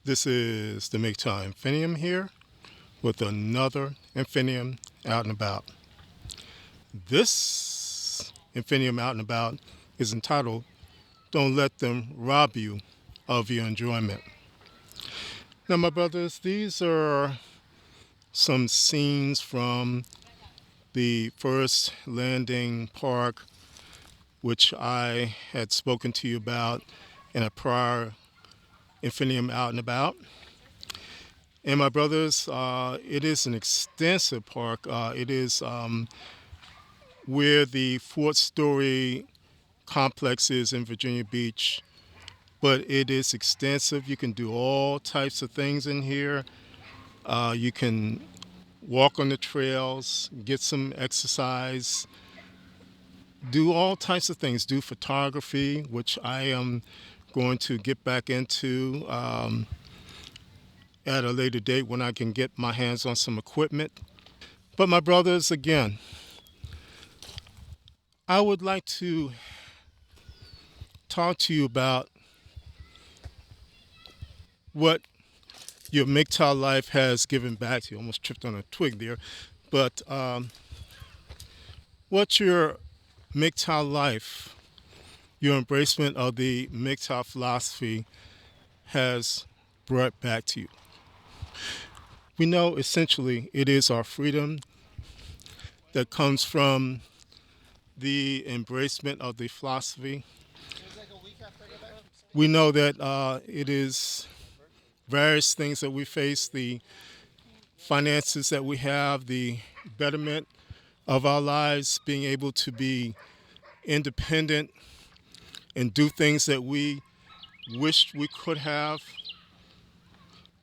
This is the MGTOWinfinium here with another Infinium Out and About. This Infinium Out and About is entitled, Don't Let Them Rob You of Your Enjoyment. Now, my brothers, these are some scenes from the first landing park, which I had spoken to you about in a prior Infinium Out and About. And my brothers, it is an extensive park. It is where the fourth-story complex is in Virginia Beach, but it is extensive. You can do all types of things in here. You can walk on the trails, get some exercise, do all types of things, do photography, which I am going to get back into at a later date when I can get my hands on some equipment. But my brothers, again, I would like to talk to you about what your MGTOW life has given back to you. Almost tripped on a twig there. But what your MGTOW life, your embracement of the MGTOW philosophy has brought back to you. We know essentially it is our freedom that comes from the embracement of the philosophy. We know that it is various things that we face, the finances that we have, the betterment of our lives, being able to be independent and do things that we wish we could have,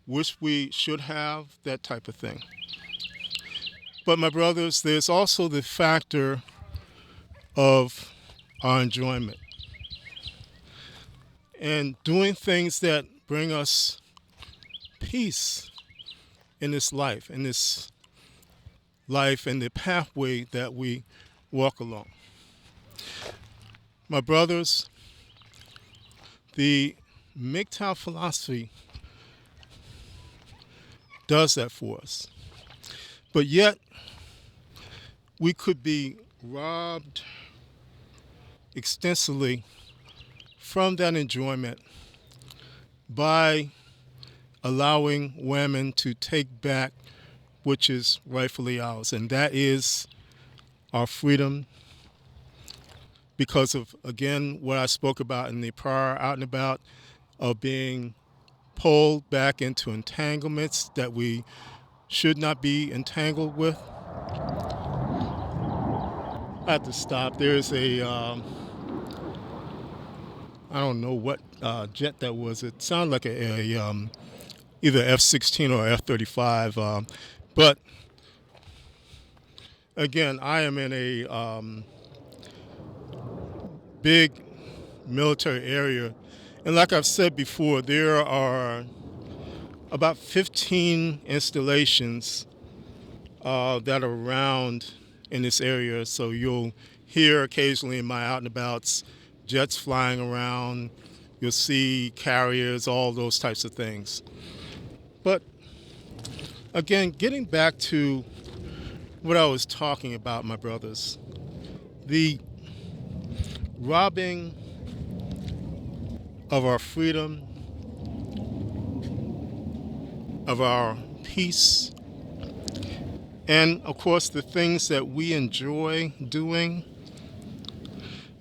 wish we should have, that type of thing. But my brothers, there's also the factor of our enjoyment and doing things that bring us peace in this life, and the pathway that we walk along. My brothers, the MGTOW philosophy does that for us. But yet, we could be robbed extensively from that enjoyment by allowing women to take back which is rightfully ours, and that is our freedom because of, again, what I spoke about in the prior Out and About of being pulled back into entanglements that we should not be entangled with. I have to stop. There's I don't know what jet that was. It sounded like either F-16 or F-35. But again, I am in a big military area. And like I've said before, there are about 15 installations that are around in this area. So you'll hear occasionally in my out and abouts jets flying around. You'll see carriers, all those types of things. But again, getting back to what I was talking about, my brothers, the robbing of our freedom, of our peace, and of course the things that we enjoy doing.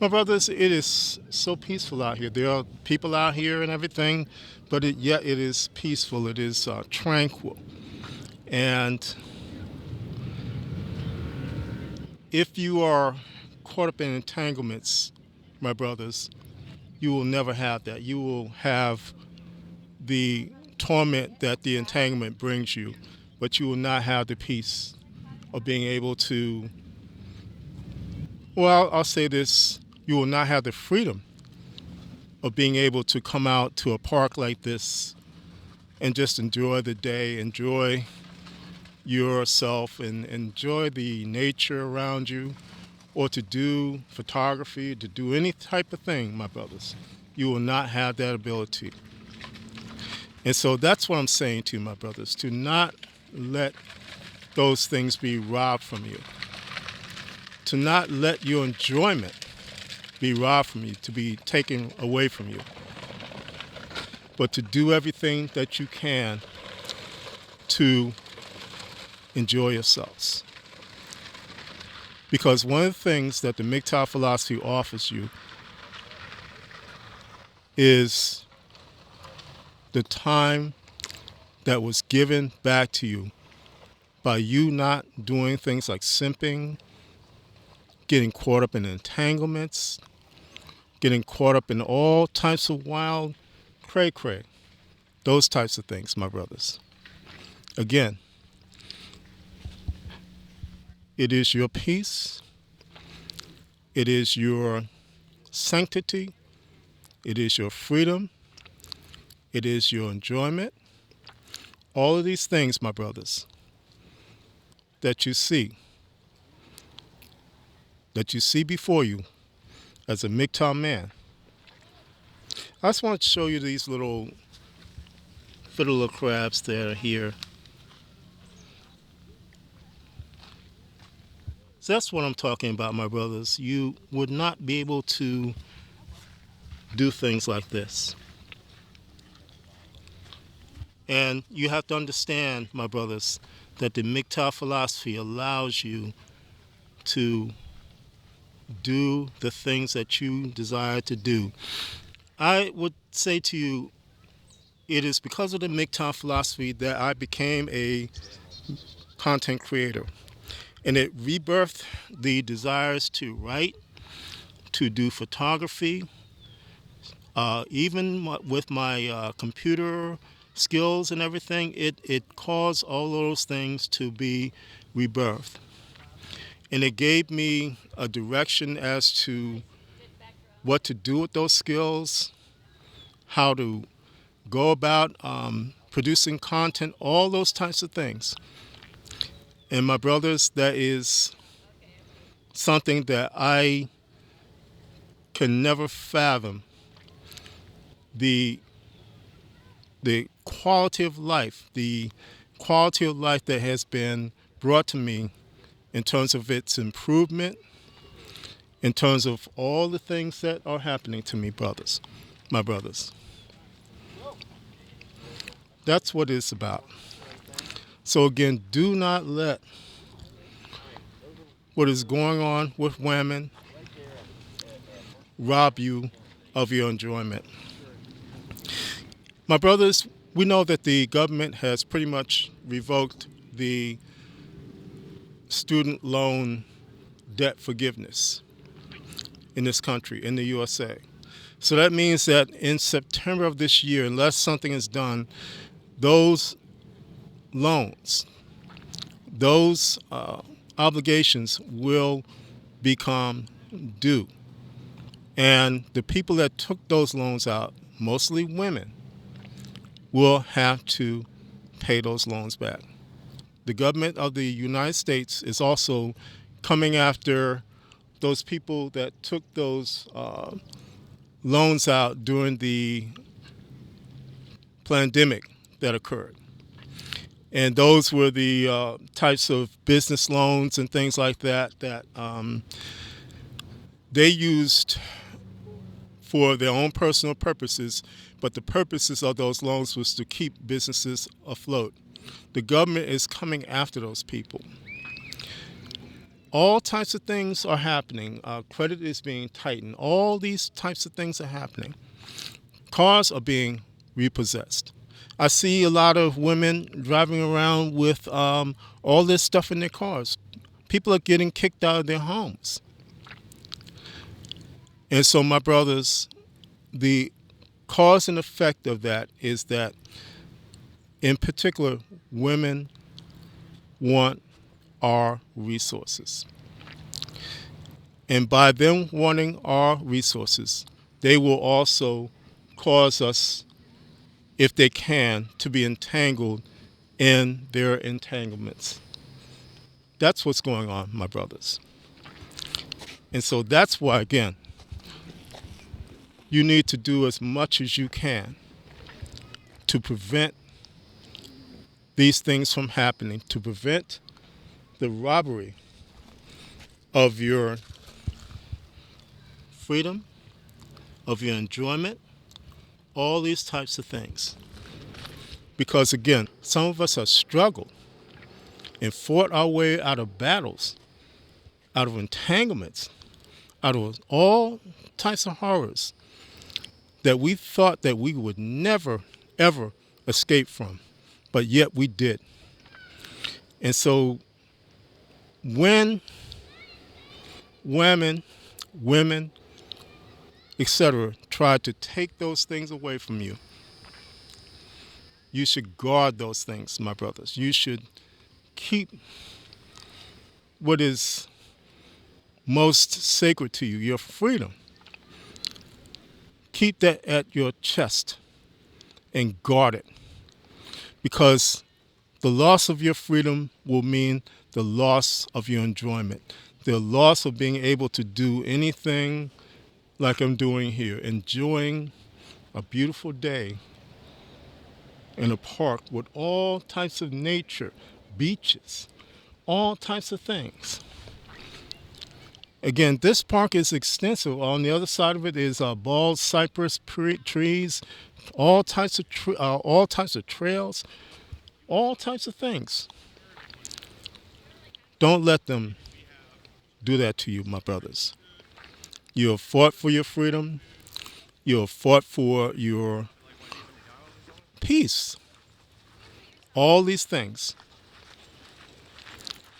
My brothers, it is so peaceful out here. There are people out here and everything, but yet it is peaceful. It is tranquil. And if you are caught up in entanglements, my brothers, you will never have that. You will have the torment that the entanglement brings you, but you will not have the peace of being able to, well, I'll say this, you will not have the freedom of being able to come out to a park like this and just enjoy the day, enjoy yourself, and enjoy the nature around you, or to do photography, to do any type of thing, my brothers. You will not have that ability. And so that's what I'm saying to you, my brothers, to not let those things be robbed from you, to not let your enjoyment be robbed from you, to be taken away from you, but to do everything that you can to enjoy yourselves. Because one of the things that the MGTOW philosophy offers you is the time that was given back to you by you not doing things like simping, getting caught up in entanglements, getting caught up in all types of wild cray-cray, those types of things, my brothers. Again, it is your peace, it is your sanctity, it is your freedom, it is your enjoyment. All of these things, my brothers, that you see before you as a MGTOW man. I just want to show you these little fiddler crabs that are here. So that's what I'm talking about, my brothers. You would not be able to do things like this. And you have to understand, my brothers, that the MGTOW philosophy allows you to do the things that you desire to do. I would say to you, it is because of the MGTOW philosophy that I became a content creator. And it rebirthed the desires to write, to do photography, even with my computer skills and everything, it caused all those things to be rebirthed. And it gave me a direction as to what to do with those skills, how to go about producing content, all those types of things. And my brothers, that is something that I can never fathom, the quality of life, that has been brought to me in terms of its improvement, in terms of all the things that are happening to me, my brothers. That's what it's about. So again, do not let what is going on with women rob you of your enjoyment. My brothers, we know that the government has pretty much revoked the student loan debt forgiveness in this country, in the USA. So that means that in September of this year, unless something is done, those loans, those obligations will become due. And the people that took those loans out, mostly women, will have to pay those loans back. The government of the United States is also coming after those people that took those loans out during the pandemic that occurred. And those were the types of business loans and things like that they used for their own personal purposes, but the purposes of those loans was to keep businesses afloat. The government is coming after those people. All types of things are happening. Credit is being tightened. All these types of things are happening. Cars are being repossessed. I see a lot of women driving around with all this stuff in their cars. People are getting kicked out of their homes. And so, my brothers, the cause and effect of that is that, in particular, women want our resources. And by them wanting our resources, they will also cause us, if they can, to be entangled in their entanglements. That's what's going on, my brothers. And so that's why, again, you need to do as much as you can to prevent these things from happening, to prevent the robbery of your freedom, of your enjoyment, all these types of things. Because again, some of us have struggled and fought our way out of battles, out of entanglements, out of all types of horrors that we thought that we would never, ever escape from, but yet we did. And so when women, etc., try to take those things away from you, you should guard those things, my brothers. You should keep what is most sacred to you, your freedom. Keep that at your chest and guard it, because the loss of your freedom will mean the loss of your enjoyment, the loss of being able to do anything like I'm doing here, enjoying a beautiful day in a park with all types of nature, beaches, all types of things. Again, this park is extensive. On the other side of it is bald cypress trees, all types of trails, all types of things. Don't let them do that to you, my brothers. You have fought for your freedom. You have fought for your peace. All these things.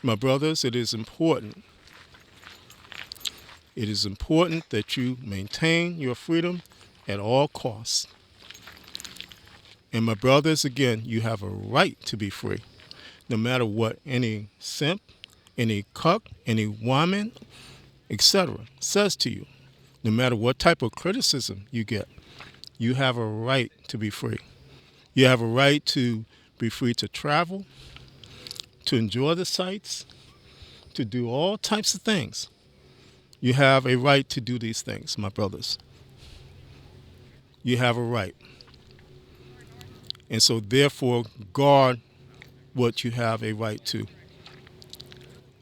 My brothers, it is important. It is important that you maintain your freedom at all costs. And my brothers, again, you have a right to be free, no matter what any simp, any cuck, any woman, etc. says to you. No matter what type of criticism you get, you have a right to be free. You have a right to be free to travel, to enjoy the sights, to do all types of things. You have a right to do these things, my brothers. You have a right. And so therefore, guard what you have a right to.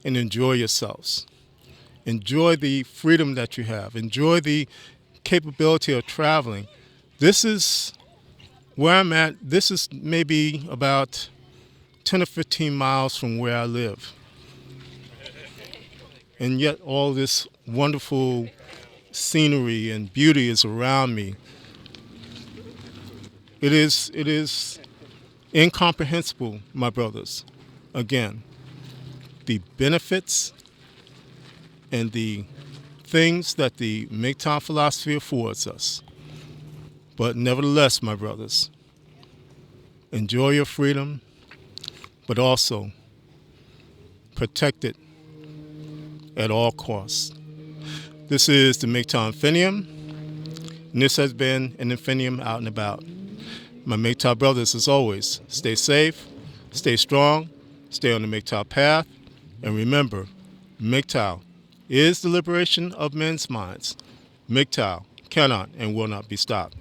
And enjoy yourselves. Enjoy the freedom that you have. Enjoy the capability of traveling. This is where I'm at. This is maybe about 10 or 15 miles from where I live. And yet all this wonderful scenery and beauty is around me. It is incomprehensible, my brothers. Again, the benefits and the things that the MGTOW philosophy affords us. But nevertheless, my brothers, enjoy your freedom, but also protect it at all costs. This is the MGTOWinfinium, and this has been an Infinium Out and About. My MGTOW brothers, as always, stay safe, stay strong, stay on the MGTOW path, and remember, MGTOW is the liberation of men's minds. MGTOW cannot and will not be stopped.